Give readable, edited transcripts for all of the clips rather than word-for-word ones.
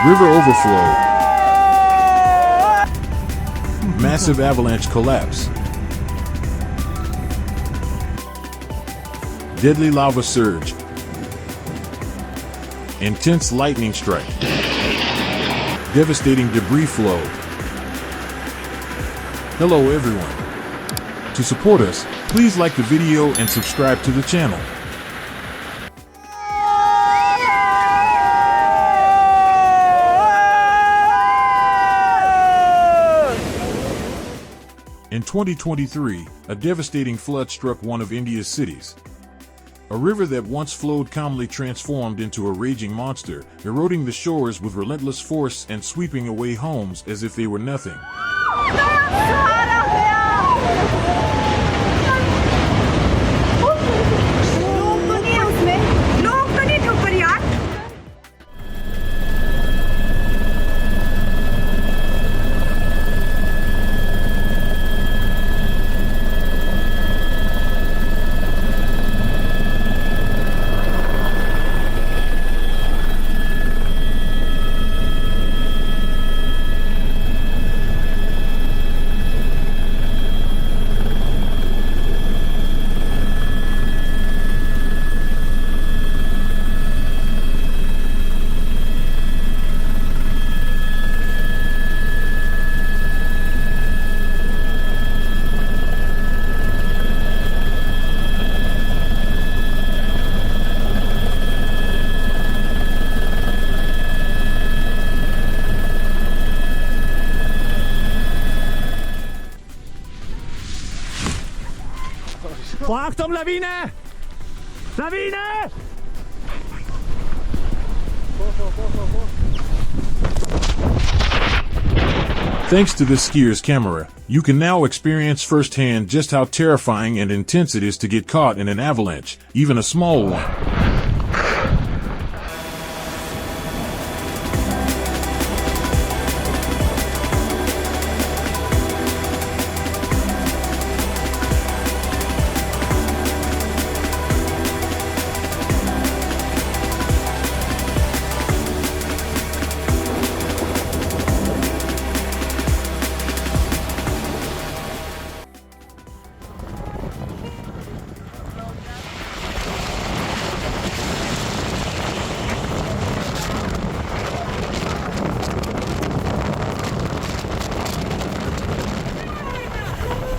River overflow. Massive avalanche collapse. Deadly lava surge. Intense lightning strike. Devastating debris flow. Hello everyone. To support us, please like the video and subscribe to the channel. In 2023, a devastating flood struck one of India's cities. A river that once flowed calmly transformed into a raging monster, eroding the shores with relentless force and sweeping away homes as if they were nothing. Achtung, Lawine! Lawine! Thanks to this skier's camera, you can now experience firsthand just how terrifying and intense it is to get caught in an avalanche, even a small one.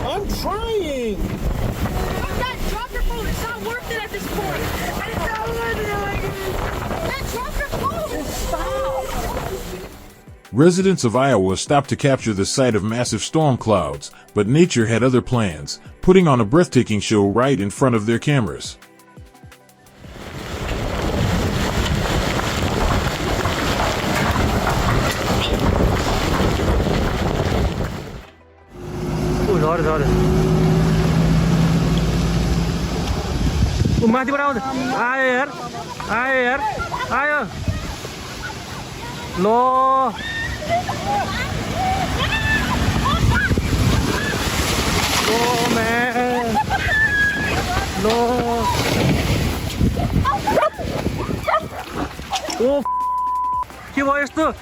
I'm trying! Dad, drop your phone. It's not worth it at this point. It's not worth it. Dad, drop your phone. Stop. Residents of Iowa stopped to capture the sight of massive storm clouds, but nature had other plans, putting on a breathtaking show right in front of their cameras. Sorry. Mati berapa? Air. Ayo. Loh. Loh, man. Loh. Oh, के भयो यस्तो?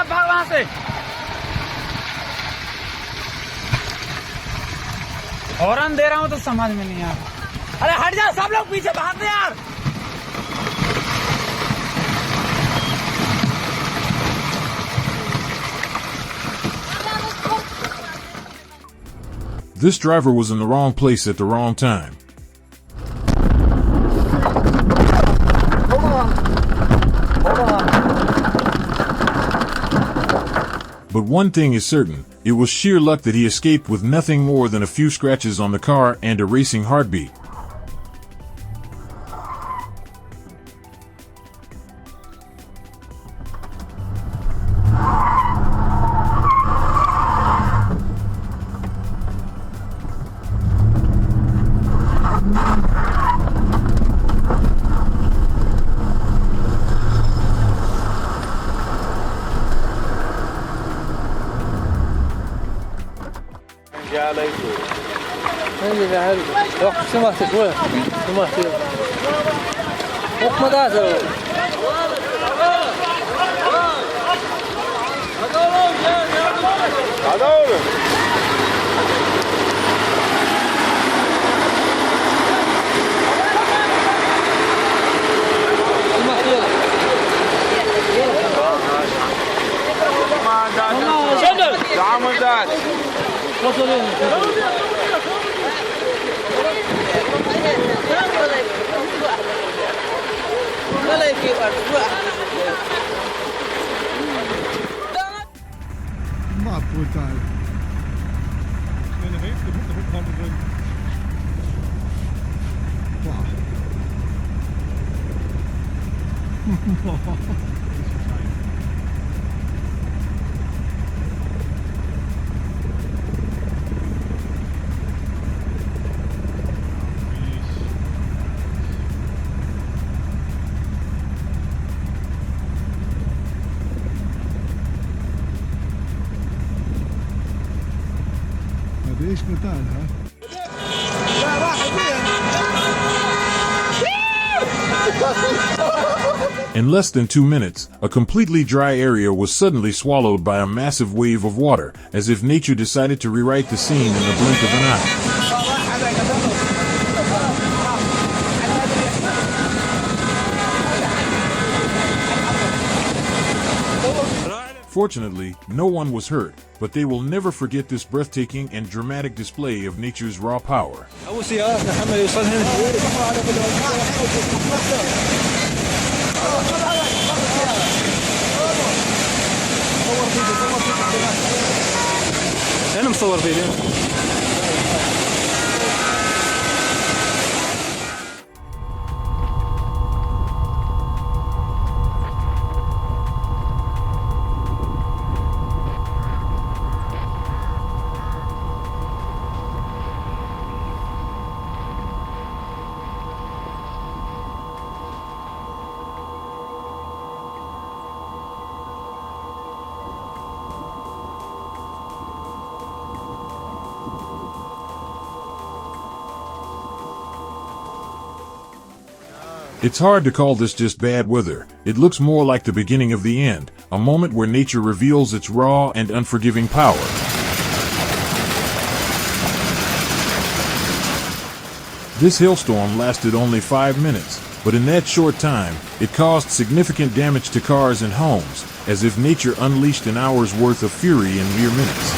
भाग वहां से। Horn दे रहा हूं तो समझ में नहीं आ रहा। अरे हट जा, सब लोग पीछे भागते यार। This driver was in the wrong place at the wrong time. Hold on. But one thing is certain, it was sheer luck that he escaped with nothing more than a few scratches on the car and a racing heartbeat. Yeah, like Maar brutal. Men er helt på hånden drin. Det er brutal, hè? In less than 2 minutes, a completely dry area was suddenly swallowed by a massive wave of water, as if nature decided to rewrite the scene in the blink of an eye. Fortunately, no one was hurt, but they will never forget this breathtaking and dramatic display of nature's raw power. أنا مصور فيديو. It's hard to call this just bad weather. It looks more like the beginning of the end, a moment where nature reveals its raw and unforgiving power. This hailstorm lasted only 5 minutes, but in that short time, it caused significant damage to cars and homes, as if nature unleashed an hour's worth of fury in mere minutes.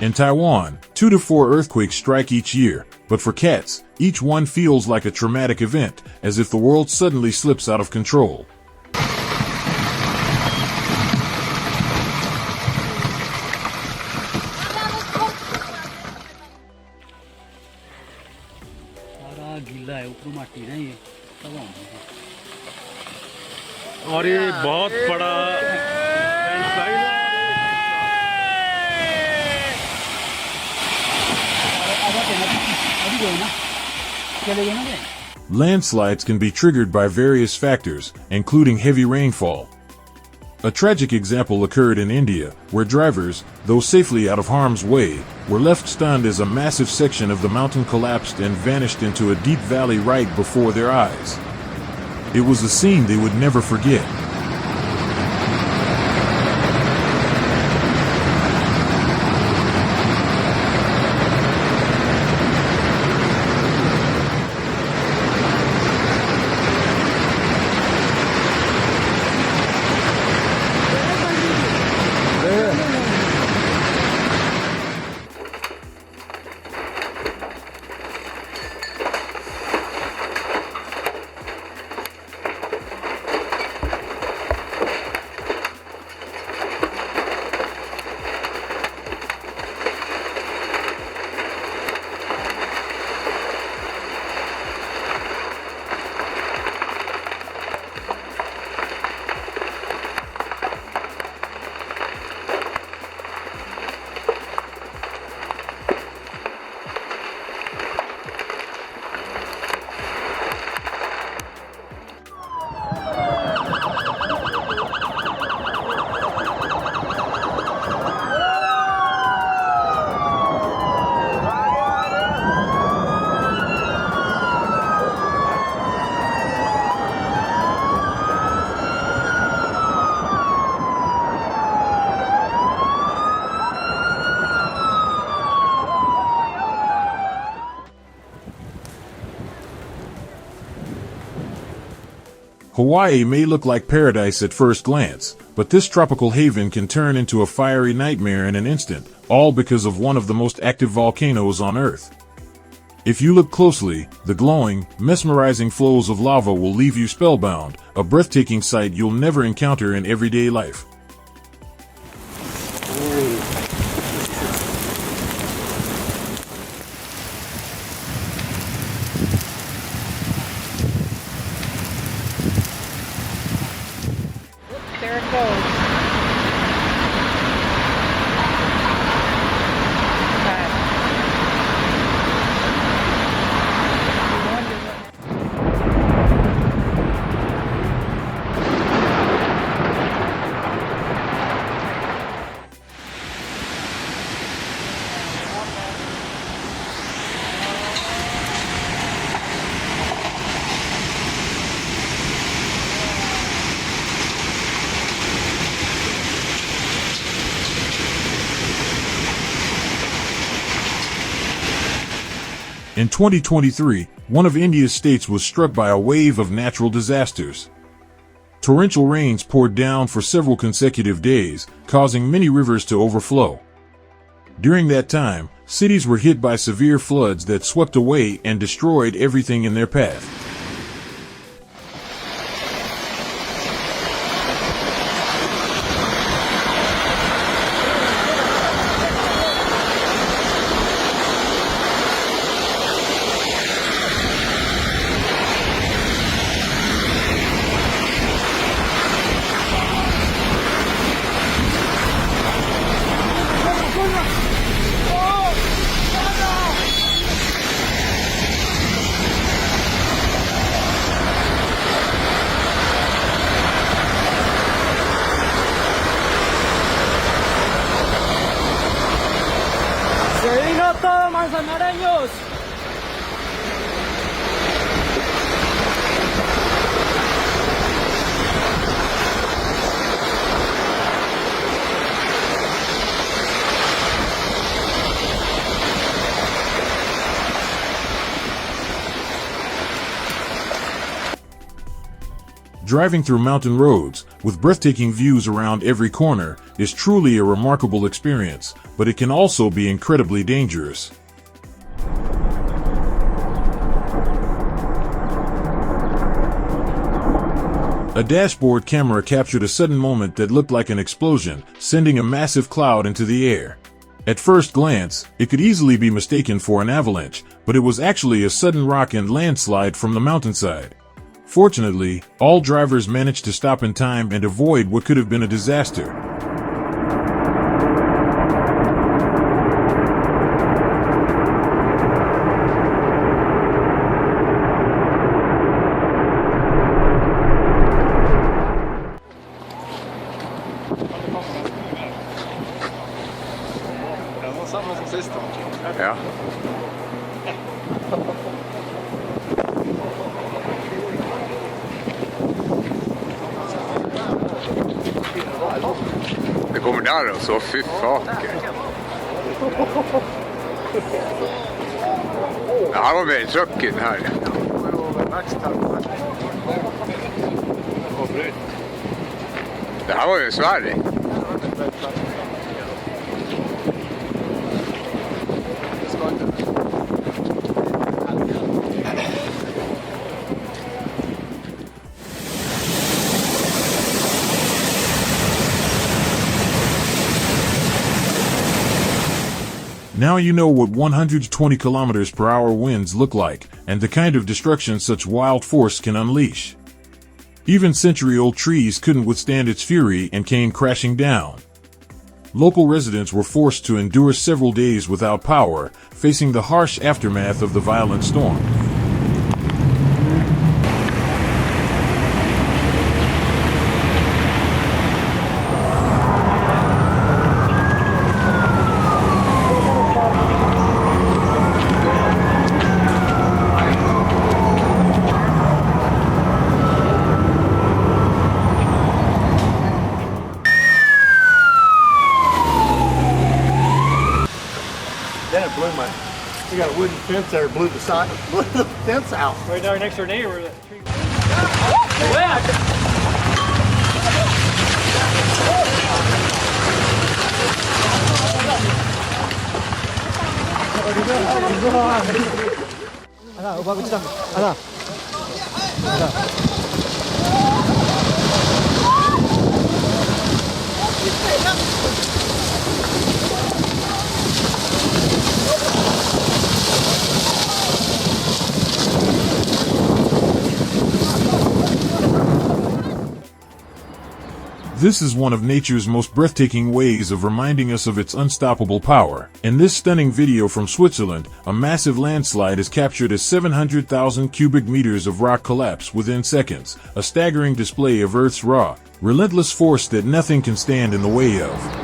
In Taiwan, 2 to 4 earthquakes strike each year, but for cats, each one feels like a traumatic event, as if the world suddenly slips out of control. और ये बहुत बड़ा Landslides can be triggered by various factors, including heavy rainfall. A tragic example occurred in India, where drivers, though safely out of harm's way, were left stunned as a massive section of the mountain collapsed and vanished into a deep valley right before their eyes. It was a scene they would never forget. Hawaii may look like paradise at first glance, but this tropical haven can turn into a fiery nightmare in an instant, all because of one of the most active volcanoes on Earth. If you look closely, the glowing, mesmerizing flows of lava will leave you spellbound, a breathtaking sight you'll never encounter in everyday life. There it goes. In 2023, one of India's states was struck by a wave of natural disasters. Torrential rains poured down for several consecutive days, causing many rivers to overflow. During that time, cities were hit by severe floods that swept away and destroyed everything in their path. Driving through mountain roads, with breathtaking views around every corner, is truly a remarkable experience, but it can also be incredibly dangerous. A dashboard camera captured a sudden moment that looked like an explosion, sending a massive cloud into the air. At first glance, it could easily be mistaken for an avalanche, but it was actually a sudden rock and landslide from the mountainside. Fortunately, all drivers managed to stop in time and avoid what could have been a disaster. Ja. jordar och så, fy faken. Det här var väldigt tråkigt här. Det här var ju Sverige. Now you know what 120 kilometers per hour winds look like, and the kind of destruction such wild force can unleash. Even century-old trees couldn't withstand its fury and came crashing down. Local residents were forced to endure several days without power, facing the harsh aftermath of the violent storm. Then it blew we got a wooden fence there, blew the fence out. Right there next to our neighbor. That tree. This is one of nature's most breathtaking ways of reminding us of its unstoppable power. In this stunning video from Switzerland, a massive landslide is captured as 700,000 cubic meters of rock collapse within seconds, a staggering display of Earth's raw, relentless force that nothing can stand in the way of.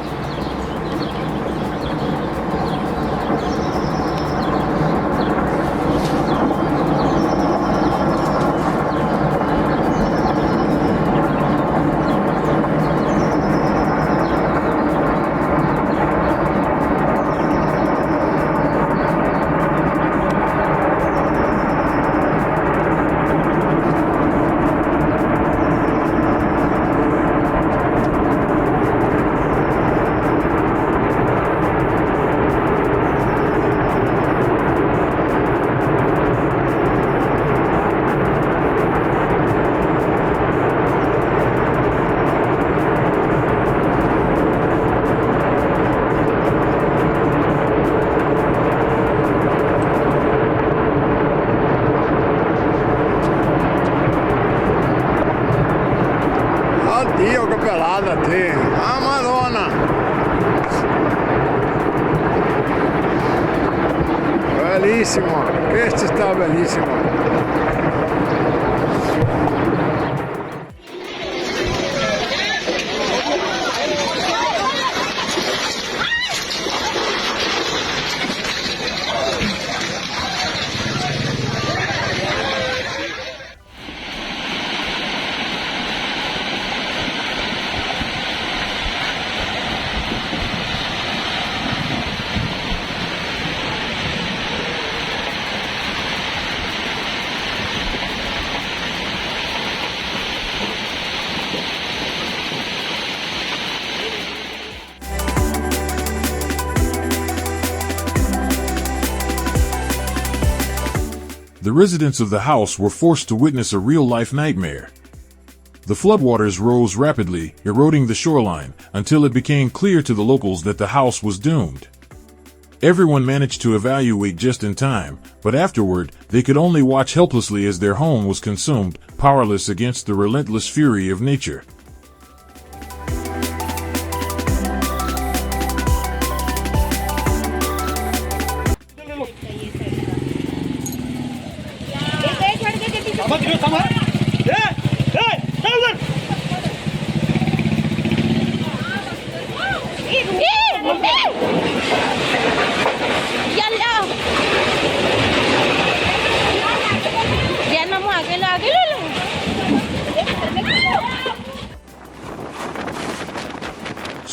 Dio, che pelada te! Ah, Madonna! Bellissimo! Questo sta bellissimo! The residents of the house were forced to witness a real-life nightmare. The floodwaters rose rapidly, eroding the shoreline, until it became clear to the locals that the house was doomed. Everyone managed to evacuate just in time, but afterward, they could only watch helplessly as their home was consumed, powerless against the relentless fury of nature.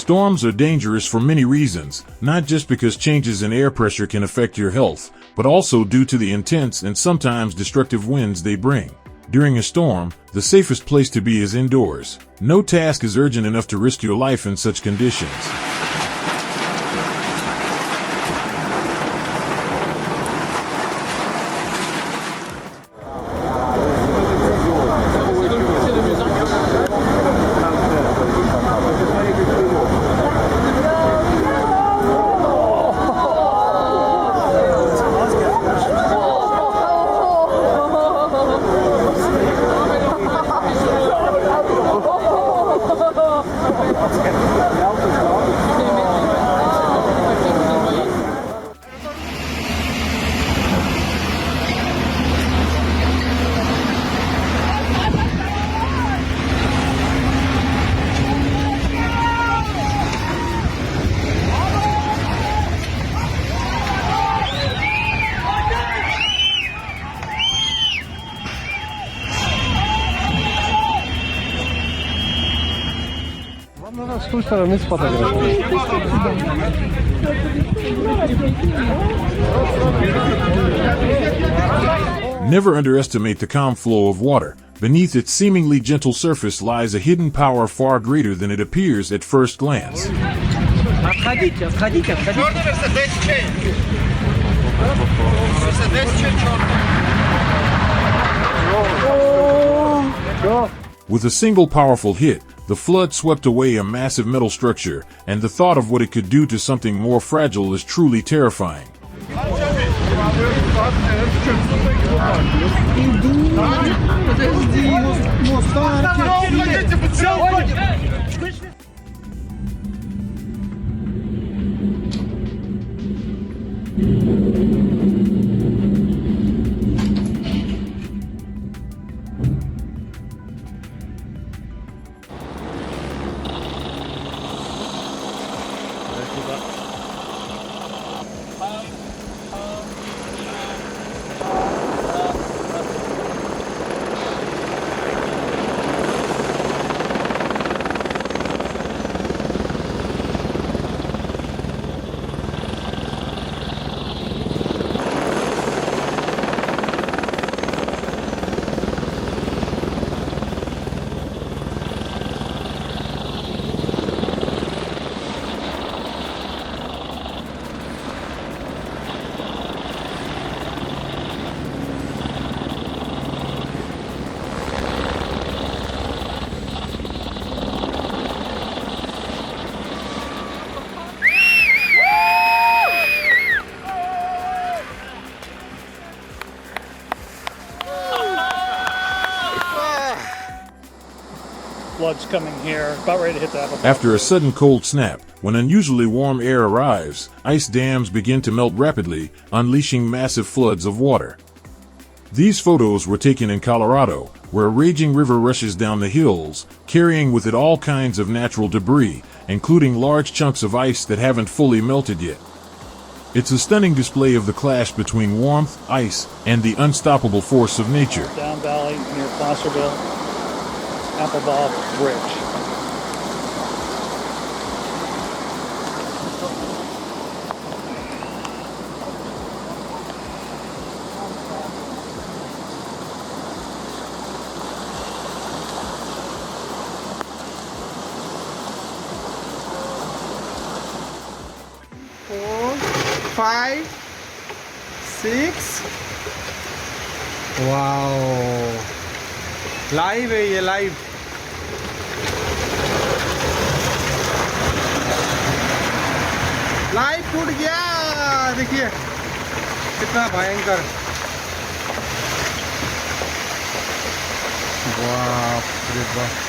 Storms are dangerous for many reasons, not just because changes in air pressure can affect your health, but also due to the intense and sometimes destructive winds they bring. During a storm, the safest place to be is indoors. No task is urgent enough to risk your life in such conditions. Never underestimate the calm flow of water. Beneath its seemingly gentle surface lies a hidden power far greater than it appears at first glance. With a single powerful hit, the flood swept away a massive metal structure, and the thought of what it could do to something more fragile is truly terrifying. Flood's coming here, about ready to hit the apple. After a sudden cold snap, when unusually warm air arrives, ice dams begin to melt rapidly, unleashing massive floods of water. These photos were taken in Colorado, where a raging river rushes down the hills, carrying with it all kinds of natural debris, including large chunks of ice that haven't fully melted yet. It's a stunning display of the clash between warmth, ice, and the unstoppable force of nature. Down valley near Placerville, Appleball Bridge. Five, six. Wow. Live है ये live. Live टूट गया. देखिए कितना भयंकर. बाप रे बाप.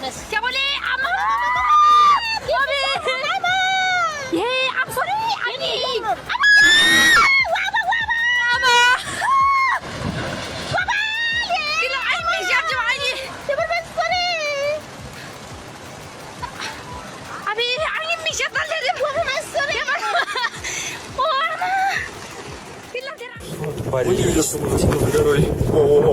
क्या बोले अम्मा ये I'm sorry Ani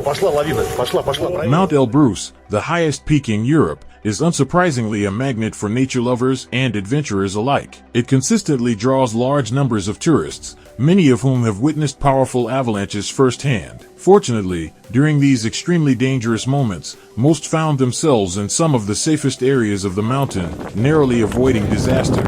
Пошла лавина. Пошла. Mount Elbrus, the highest peak in Europe, is unsurprisingly a magnet for nature lovers and adventurers alike. It consistently draws large numbers of tourists, many of whom have witnessed powerful avalanches firsthand. Fortunately, during these extremely dangerous moments, most found themselves in some of the safest areas of the mountain, narrowly avoiding disaster.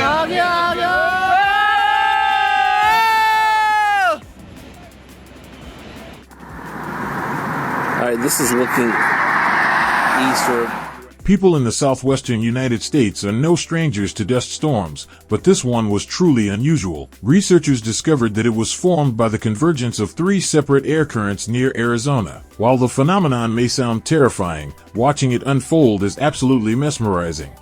आ गया All right, this is looking eastward. People in the southwestern United States are no strangers to dust storms, but this one was truly unusual. Researchers discovered that it was formed by the convergence of 3 separate air currents near Arizona. While the phenomenon may sound terrifying, watching it unfold is absolutely mesmerizing.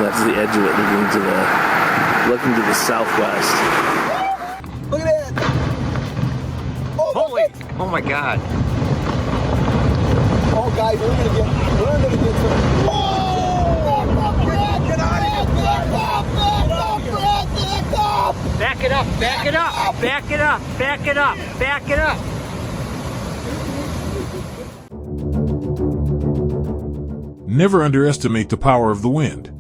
That's the edge of it, looking to the southwest. Look at that! Holy! Oh my God! Oh, guys, we're gonna get some. Whoa! Get out of here! Back it up! Back it up! Back it up! Back it up! Back it up! Never underestimate the power of the wind.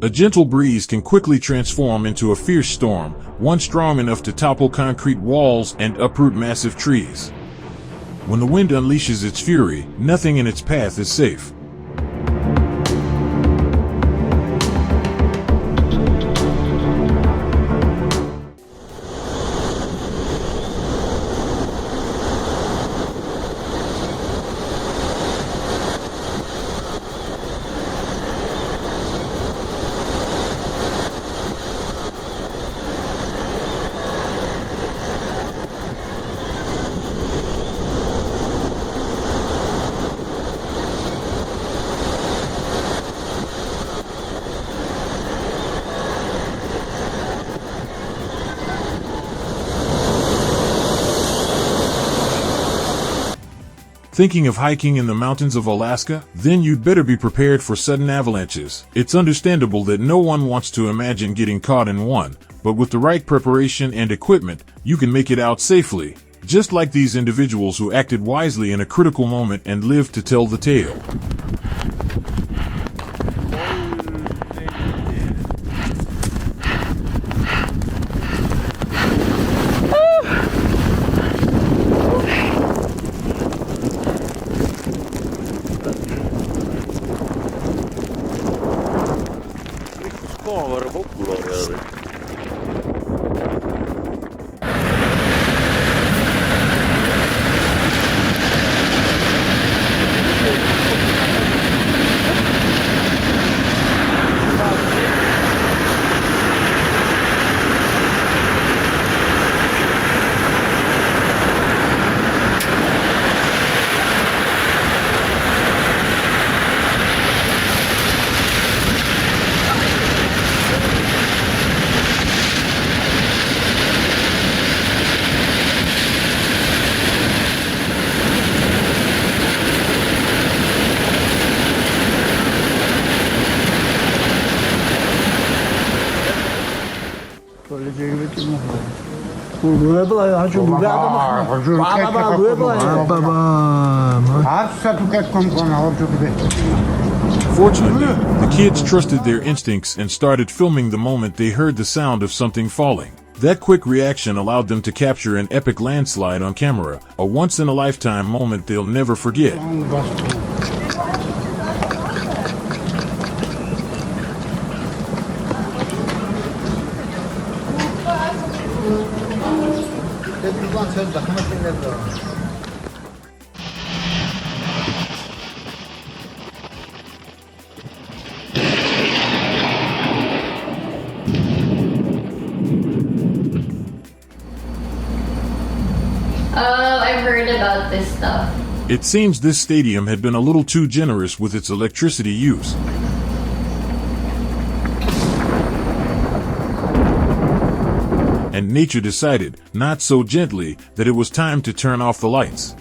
A gentle breeze can quickly transform into a fierce storm, one strong enough to topple concrete walls and uproot massive trees. When the wind unleashes its fury, nothing in its path is safe. Thinking of hiking in the mountains of Alaska? Then you'd better be prepared for sudden avalanches. It's understandable that no one wants to imagine getting caught in one, but with the right preparation and equipment, you can make it out safely. Just like these individuals who acted wisely in a critical moment and lived to tell the tale. Fortunately, the kids trusted their instincts and started filming the moment they heard the sound of something falling. That quick reaction allowed them to capture an epic landslide on camera, a once-in-a-lifetime moment they'll never forget. I've heard about this stuff. It seems this stadium had been a little too generous with its electricity use. And nature decided, not so gently, that it was time to turn off the lights.